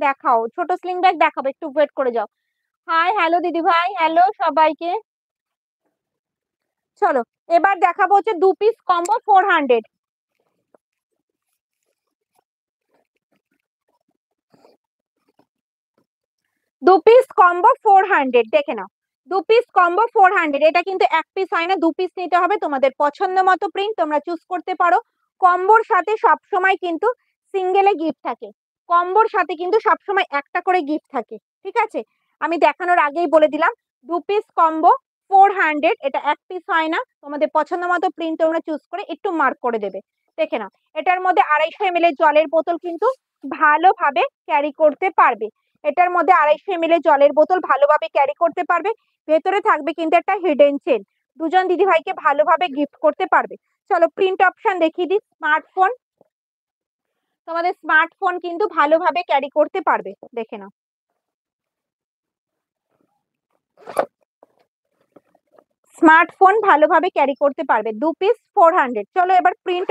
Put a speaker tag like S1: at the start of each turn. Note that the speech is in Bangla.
S1: দেখাও, ছোট স্লিং ব্যাগ দেখাবো, একটু ওয়েট করে যাও। হাই, হ্যালো দিদি ভাই, হ্যালো সবাইকে। চলো এবার দেখাবো হচ্ছে 2 পিস কম্বো 400। 2 পিস কম্বো 400 দেখে নাও। 2 পিস কম্বো 400, এটা কিন্তু 1 পিস হয় না, 2 পিস নিতে হবে। তোমাদের পছন্দ মতো প্রিন্ট তোমরা চুজ করতে পারো। কম্বোর সাথে সবসময় কিন্তু সিঙ্গেলে গিফট থাকে, কম্বোর সাথে কিন্তু সবসময় একটা করে গিফট থাকে, ঠিক আছে? আমি দেখানোর আগেই বলে দিলাম 2 পিস কম্বো 400, এটা 1 পিস হয় না। তোমাদের পছন্দ মতো প্রিন্ট তোমরা চুজ করে একটু মার্ক করে দেবে। দেখে নাও, এটার মধ্যে 250 ml জলের বোতল কিন্তু ভালোভাবে ক্যারি করতে পারবে। এটার মধ্যে 250 ml জলের বোতল ভালোভাবে ক্যারি করতে পারবে। ভেতরে থাকবে কিন্তু একটা হিডেন চেন, দুজন দিদি ভাইকে ভালোভাবে গিফট করতে পারবে। চলো প্রিন্ট অপশন দেখিয়ে দিই। স্মার্টফোন, তোমাদের স্মার্টফোন কিন্তু ভালোভাবে ক্যারি করতে পারবে, দেখে নাও। স্মার্টফোন ভালোভাবে ক্যারি করতে পারবে, 2 পিস 400। চলো এবার প্রিন্ট